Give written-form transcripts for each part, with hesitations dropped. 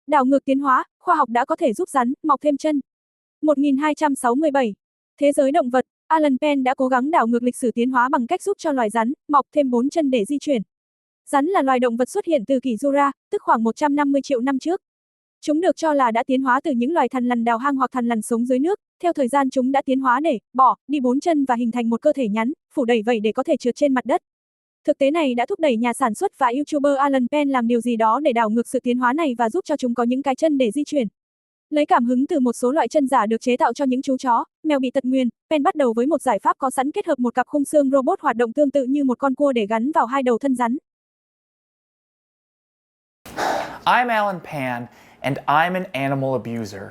Đảo ngược tiến hóa, khoa học đã có thể giúp rắn mọc thêm chân. 1267. Thế giới động vật, Alan Penn đã cố gắng đảo ngược lịch sử tiến hóa bằng cách giúp cho loài rắn mọc thêm 4 chân để di chuyển. Rắn là loài động vật xuất hiện từ kỷ Jura, tức khoảng 150 triệu năm trước. Chúng được cho là đã tiến hóa từ những loài thằn lằn đào hang hoặc thằn lằn sống dưới nước. Theo thời gian chúng đã tiến hóa để đi 4 chân và hình thành một cơ thể nhắn, phủ đầy vảy để có thể trượt trên mặt đất. Thực tế này đã thúc đẩy nhà sản xuất và YouTuber Alan Penn làm điều gì đó để đảo ngược sự tiến hóa này và giúp cho chúng có những cái chân để di chuyển. Lấy cảm hứng từ một số loại chân giả được chế tạo cho những chú chó, mèo bị tật nguyền, Penn bắt đầu với một giải pháp có sẵn kết hợp một cặp khung xương robot hoạt động tương tự như một con cua để gắn vào hai đầu thân rắn. I'm Alan Penn, and I'm an animal abuser.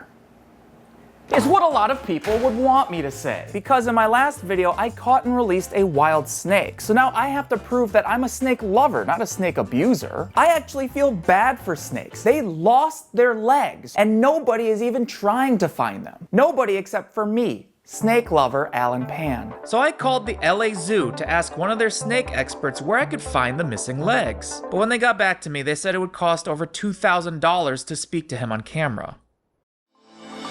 Is what a lot of people would want me to say. Because in my last video, I caught and released a wild snake. So now I have to prove that I'm a snake lover, not a snake abuser. I actually feel bad for snakes. They lost their legs, and nobody is even trying to find them. Nobody except for me, snake lover Alan Penn. So I called the LA Zoo to ask one of their snake experts where I could find the missing legs. But when they got back to me, they said it would cost over $2,000 to speak to him on camera.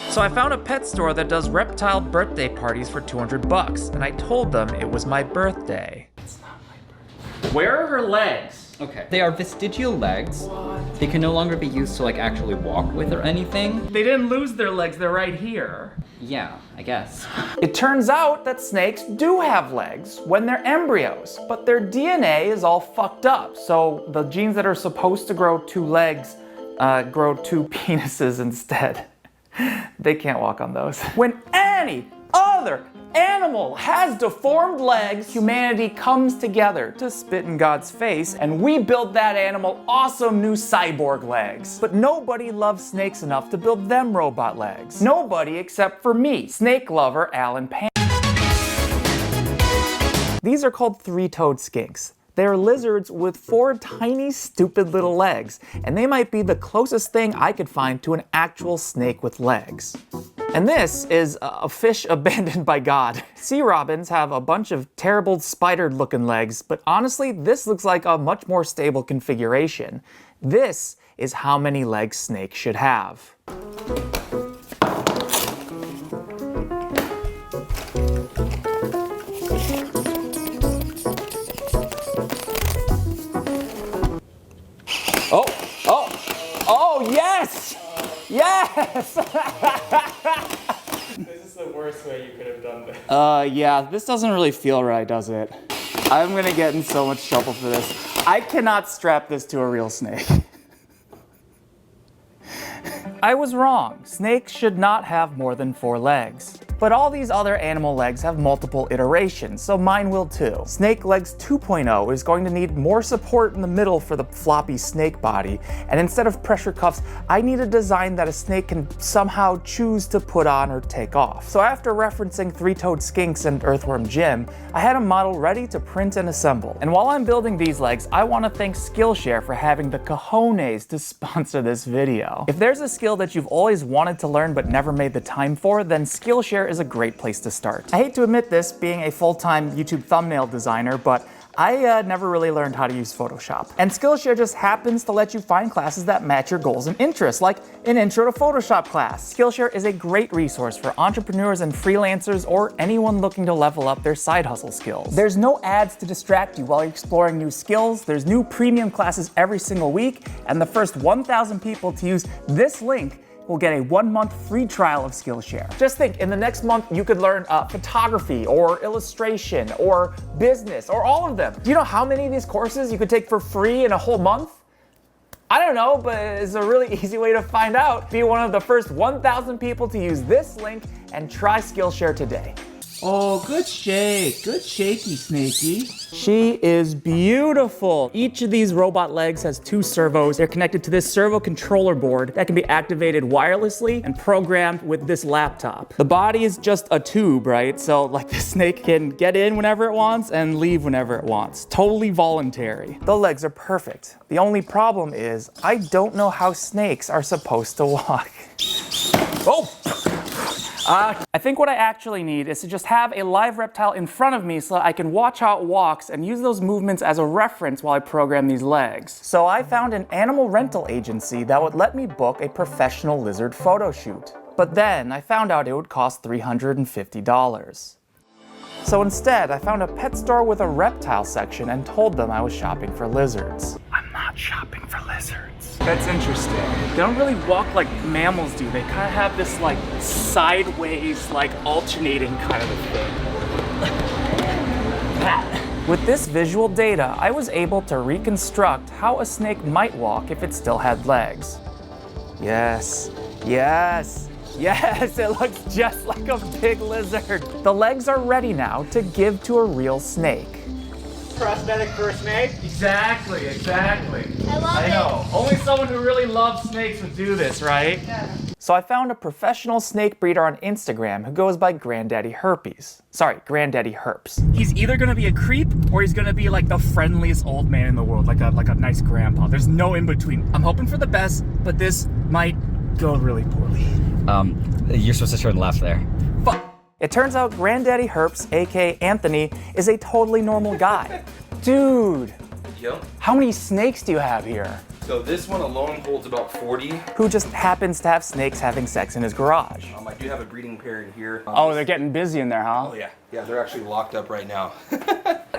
So I found a pet store that does reptile birthday parties for $200, and I told them it was my birthday. It's not my birthday. Where are her legs? Okay, they are vestigial legs. What? They can no longer be used to like actually walk with or anything. They didn't lose their legs, they're right here. Yeah, I guess. It turns out that snakes do have legs when they're embryos, but their DNA is all fucked up. So the genes that are supposed to grow 2 legs grow 2 penises instead. They can't walk on those. When any other animal has deformed legs, humanity comes together to spit in God's face, and we build that animal awesome new cyborg legs. But nobody loves snakes enough to build them robot legs. Nobody except for me, snake lover Alan Penn. These are called 3-toed skinks. They are lizards with 4 tiny, stupid little legs, and they might be the closest thing I could find to an actual snake with legs. And this is a fish abandoned by God. Sea robins have a bunch of terrible spider-looking legs, but honestly, this looks like a much more stable configuration. This is how many legs snakes should have. Oh, yes! Yes! This is the worst way you could have done this. Yeah, this doesn't really feel right, does it? I'm gonna get in so much trouble for this. I cannot strap this to a real snake. I was wrong. Snakes should not have more than 4 legs. But all these other animal legs have multiple iterations, so mine will too. Snake Legs 2.0 is going to need more support in the middle for the floppy snake body, and instead of pressure cuffs, I need a design that a snake can somehow choose to put on or take off. So after referencing 3-toed skinks and Earthworm Jim, I had a model ready to print and assemble. And while I'm building these legs, I want to thank Skillshare for having the cojones to sponsor this video. If there's a skill that you've always wanted to learn but never made the time for, then Skillshare is a great place to start. I hate to admit this, being a full-time YouTube thumbnail designer, but I never really learned how to use Photoshop. And Skillshare just happens to let you find classes that match your goals and interests, like an Intro to Photoshop class. Skillshare is a great resource for entrepreneurs and freelancers or anyone looking to level up their side hustle skills. There's no ads to distract you while you're exploring new skills, there's new premium classes every single week, and the first 1,000 people to use this link will get a 1-month free trial of Skillshare. Just think, in the next month, you could learn photography or illustration or business or all of them. Do you know how many of these courses you could take for free in a whole month? I don't know, but it's a really easy way to find out. Be one of the first 1,000 people to use this link and try Skillshare today. Oh, good shake. Good shaky, Snakey. She is beautiful. Each of these robot legs has 2 servos. They're connected to this servo controller board that can be activated wirelessly and programmed with this laptop. The body is just a tube, right? So like the snake can get in whenever it wants and leave whenever it wants. Totally voluntary. The legs are perfect. The only problem is I don't know how snakes are supposed to walk. Oh! I think what I actually need is to just have a live reptile in front of me so that I can watch how it walks and use those movements as a reference while I program these legs. So I found an animal rental agency that would let me book a professional lizard photo shoot. But then I found out it would cost $350. So instead, I found a pet store with a reptile section and told them I was shopping for lizards. I'm not shopping for lizards. That's interesting. They don't really walk like mammals do. They kind of have this like sideways, like alternating kind of a thing. With this visual data, I was able to reconstruct how a snake might walk if it still had legs. Yes, yes. Yes, it looks just like a big lizard. The legs are ready now to give to a real snake. Prosthetic for a snake? Exactly. I know. Only someone who really loves snakes would do this, right? Yeah. So I found a professional snake breeder on Instagram who goes by Granddaddy Herpes. Sorry, Granddaddy Herps. He's either gonna be a creep or he's gonna be like the friendliest old man in the world, like a nice grandpa. There's no in between. I'm hoping for the best, but this might go really poorly. You're supposed to turn left there. Fuck. It turns out Granddaddy Herps, aka Anthony, is a totally normal guy. Dude, Yep. how many snakes do you have here? So this one alone holds about 40. Who just happens to have snakes having sex in his garage? I do have a breeding pair in here. Oh, they're getting busy in there, huh? Oh yeah. Yeah, they're actually locked up right now.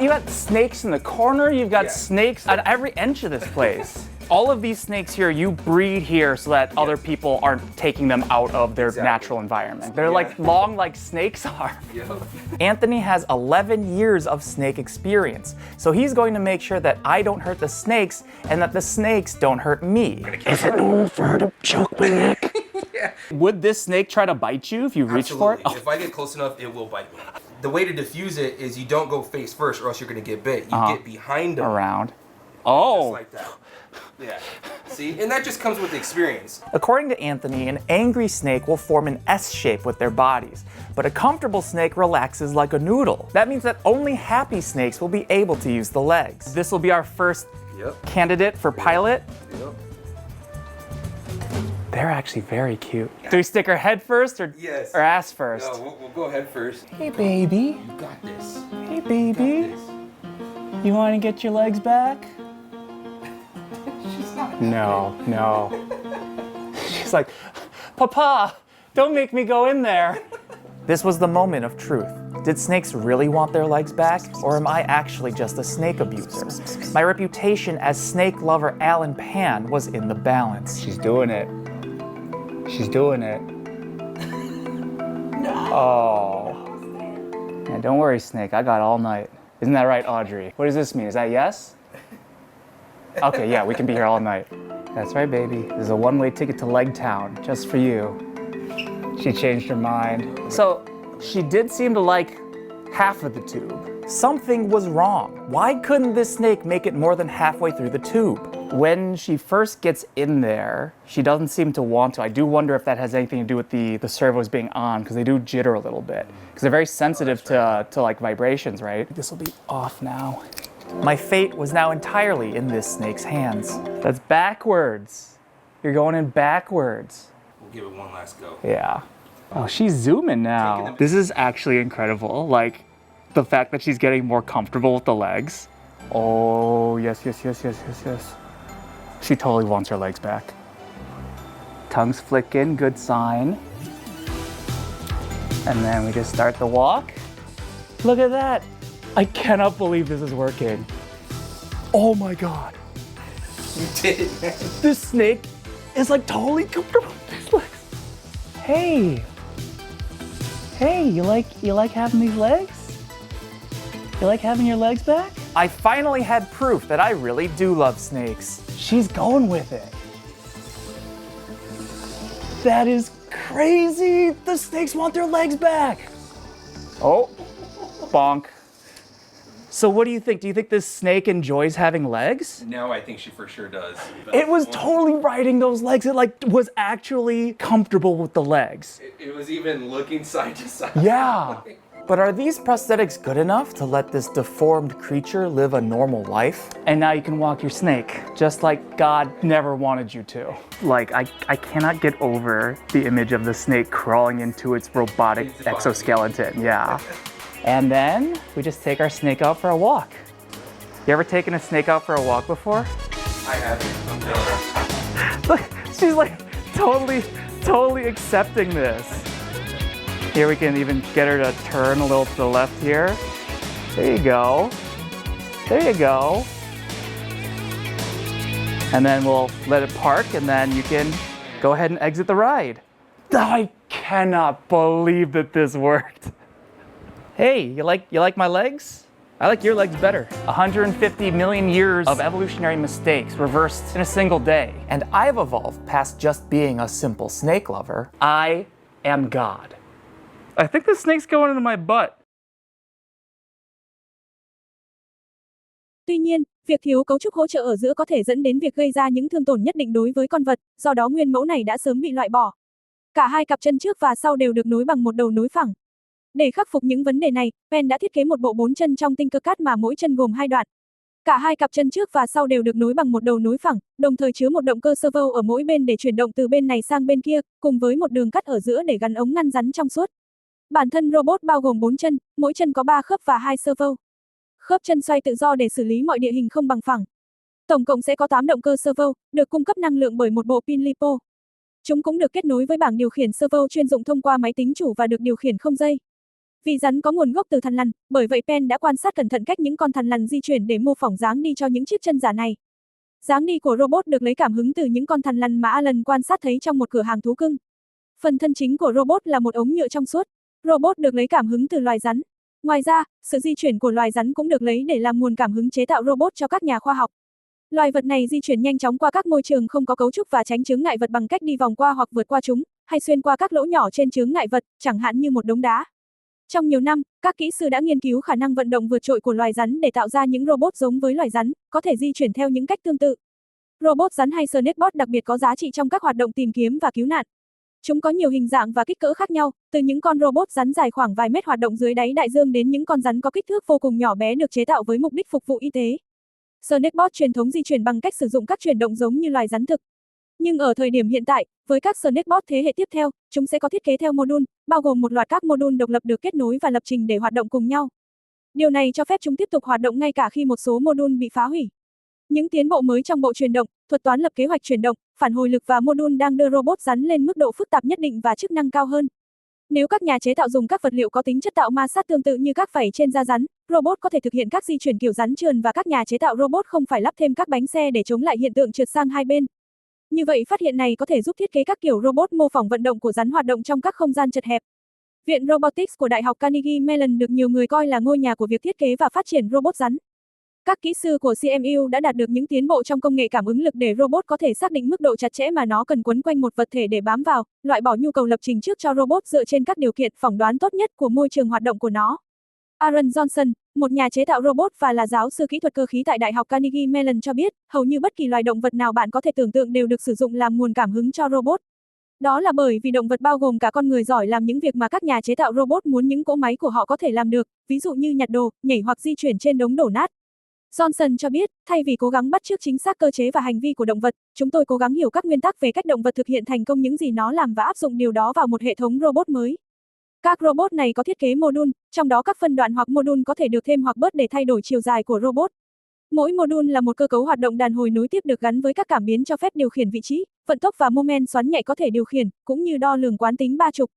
You got snakes in the corner, you've got snakes at every inch of this place. All of these snakes here, you breed here so that other people aren't taking them out of their natural environment. They're like long like snakes are. Yep. Anthony has 11 years of snake experience, so he's going to make sure that I don't hurt the snakes and that the snakes don't hurt me. Is it normal for her to choke my neck? Yeah. Would this snake try to bite you if you reach for it? If I get close enough, it will bite me. The way to diffuse it is you don't go face first or else you're gonna get bit. You get behind them. Around. Just Oh. like that. Yeah. See? And that just comes with experience. According to Anthony, an angry snake will form an S shape with their bodies, but a comfortable snake relaxes like a noodle. That means that only happy snakes will be able to use the legs. This will be our first candidate for pilot. Yep. They're actually very cute. Do we stick her head first or ass first? No, we'll go head first. Hey, baby. You got this. Hey, baby. You want to get your legs back? No. She's like, Papa, don't make me go in there. This was the moment of truth. Did snakes really want their legs back, or am I actually just a snake abuser? My reputation as snake lover Alan Pan was in the balance. She's doing it. She's doing it. No. Oh. Yeah, don't worry, Snake. I got all night. Isn't that right, Audrey? What does this mean? Is that yes? Okay, yeah, we can be here all night. That's right, baby. This is a one-way ticket to Leg Town, just for you. She changed her mind. So, she did seem to like half of the tube. Something was wrong. Why couldn't this snake make it more than halfway through the tube? When she first gets in there, she doesn't seem to want to. I do wonder if that has anything to do with the servos being on, because they do jitter a little bit. Because they're very sensitive to like vibrations, right? This will be off now. My fate was now entirely in this snake's hands. That's backwards. You're going in backwards. We'll give it one last go. Yeah. Oh, she's zooming now. This is actually incredible. Like, the fact that she's getting more comfortable with the legs. Oh, yes. She totally wants her legs back. Tongue's flicking, good sign. And then we just start the walk. Look at that. I cannot believe this is working. Oh my God. You did it, man. This snake is like totally comfortable with his legs. Hey, you like having these legs? You like having your legs back? I finally had proof that I really do love snakes. She's going with it. That is crazy. The snakes want their legs back. Oh, bonk. So what do you think? Do you think this snake enjoys having legs? No, I think she for sure does. It was totally riding those legs. It like was actually comfortable with the legs. It was even looking side to side. Yeah. But are these prosthetics good enough to let this deformed creature live a normal life? And now you can walk your snake, just like God never wanted you to. Like, I cannot get over the image of the snake crawling into its robotic exoskeleton, yeah. And then we just take our snake out for a walk. You ever taken a snake out for a walk before? I haven't. Look, she's like totally accepting this. Here we can even get her to turn a little to the left here. There you go. There you go. And then we'll let it park and then you can go ahead and exit the ride. I cannot believe that this worked. Hey, you like my legs? I like your legs better. 150 million years of evolutionary mistakes reversed in a single day. And I've evolved past just being a simple snake lover. I am God. I think the snake's going into my butt. Tuy nhiên, việc thiếu cấu trúc hỗ trợ ở giữa có thể dẫn đến việc gây ra những thương tổn nhất định đối với con vật, do đó nguyên mẫu này đã sớm bị loại bỏ. Cả hai cặp chân trước và sau đều được nối bằng một đầu nối phẳng. Để khắc phục những vấn đề này, Penn đã thiết kế một bộ 4 chân trong Tinkercad mà mỗi chân gồm 2 đoạn. Cả hai cặp chân trước và sau đều được nối bằng một đầu nối phẳng, đồng thời chứa một động cơ servo ở mỗi bên để chuyển động từ bên này sang bên kia, cùng với một đường cắt ở giữa để gắn ống ngăn rắn trong suốt. Bản thân robot bao gồm 4 chân, mỗi chân có 3 khớp và 2 servo. Khớp chân xoay tự do để xử lý mọi địa hình không bằng phẳng. Tổng cộng sẽ có 8 động cơ servo, được cung cấp năng lượng bởi một bộ pin lipo. Chúng cũng được kết nối với bảng điều khiển servo chuyên dụng thông qua máy tính chủ và được điều khiển không dây. Vì rắn có nguồn gốc từ thằn lằn, bởi vậy Penn đã quan sát cẩn thận cách những con thằn lằn di chuyển để mô phỏng dáng đi cho những chiếc chân giả này. Dáng đi của robot được lấy cảm hứng từ những con thằn lằn mà Alan quan sát thấy trong một cửa hàng thú cưng. Phần thân chính của robot là một ống nhựa trong suốt. Robot được lấy cảm hứng từ loài rắn. Ngoài ra, sự di chuyển của loài rắn cũng được lấy để làm nguồn cảm hứng chế tạo robot cho các nhà khoa học. Loài vật này di chuyển nhanh chóng qua các môi trường không có cấu trúc và tránh chướng ngại vật bằng cách đi vòng qua hoặc vượt qua chúng, hay xuyên qua các lỗ nhỏ trên chướng ngại vật, chẳng hạn như một đống đá. Trong nhiều năm, các kỹ sư đã nghiên cứu khả năng vận động vượt trội của loài rắn để tạo ra những robot giống với loài rắn, có thể di chuyển theo những cách tương tự. Robot rắn hay snakebot đặc biệt có giá trị trong các hoạt động tìm kiếm và cứu nạn. Chúng có nhiều hình dạng và kích cỡ khác nhau, từ những con robot rắn dài khoảng vài mét hoạt động dưới đáy đại dương đến những con rắn có kích thước vô cùng nhỏ bé được chế tạo với mục đích phục vụ y tế. Snakebot truyền thống di chuyển bằng cách sử dụng các chuyển động giống như loài rắn thực. Nhưng ở thời điểm hiện tại, với các snakebot thế hệ tiếp theo, chúng sẽ có thiết kế theo module, bao gồm một loạt các module độc lập được kết nối và lập trình để hoạt động cùng nhau. Điều này cho phép chúng tiếp tục hoạt động ngay cả khi một số module bị phá hủy. Những tiến bộ mới trong bộ truyền động, thuật toán lập kế hoạch chuyển động, phản hồi lực và module đang đưa robot rắn lên mức độ phức tạp nhất định và chức năng cao hơn. Nếu các nhà chế tạo dùng các vật liệu có tính chất tạo ma sát tương tự như các vảy trên da rắn, robot có thể thực hiện các di chuyển kiểu rắn trườn và các nhà chế tạo robot không phải lắp thêm các bánh xe để chống lại hiện tượng trượt sang hai bên. Như vậy phát hiện này có thể giúp thiết kế các kiểu robot mô phỏng vận động của rắn hoạt động trong các không gian chật hẹp. Viện Robotics của Đại học Carnegie Mellon được nhiều người coi là ngôi nhà của việc thiết kế và phát triển robot rắn. Các kỹ sư của CMU đã đạt được những tiến bộ trong công nghệ cảm ứng lực để robot có thể xác định mức độ chặt chẽ mà nó cần quấn quanh một vật thể để bám vào, loại bỏ nhu cầu lập trình trước cho robot dựa trên các điều kiện phỏng đoán tốt nhất của môi trường hoạt động của nó. Aaron Johnson, một nhà chế tạo robot và là giáo sư kỹ thuật cơ khí tại Đại học Carnegie Mellon cho biết, hầu như bất kỳ loài động vật nào bạn có thể tưởng tượng đều được sử dụng làm nguồn cảm hứng cho robot. Đó là bởi vì động vật bao gồm cả con người giỏi làm những việc mà các nhà chế tạo robot muốn những cỗ máy của họ có thể làm được, ví dụ như nhặt đồ, nhảy hoặc di chuyển trên đống đổ nát. Johnson cho biết, thay vì cố gắng bắt chước chính xác cơ chế và hành vi của động vật, chúng tôi cố gắng hiểu các nguyên tắc về cách động vật thực hiện thành công những gì nó làm và áp dụng điều đó vào một hệ thống robot mới. Các robot này có thiết kế module, trong đó các phân đoạn hoặc module có thể được thêm hoặc bớt để thay đổi chiều dài của robot. Mỗi module là một cơ cấu hoạt động đàn hồi nối tiếp được gắn với các cảm biến cho phép điều khiển vị trí, vận tốc và mô men xoắn nhạy có thể điều khiển, cũng như đo lường quán tính ba trục.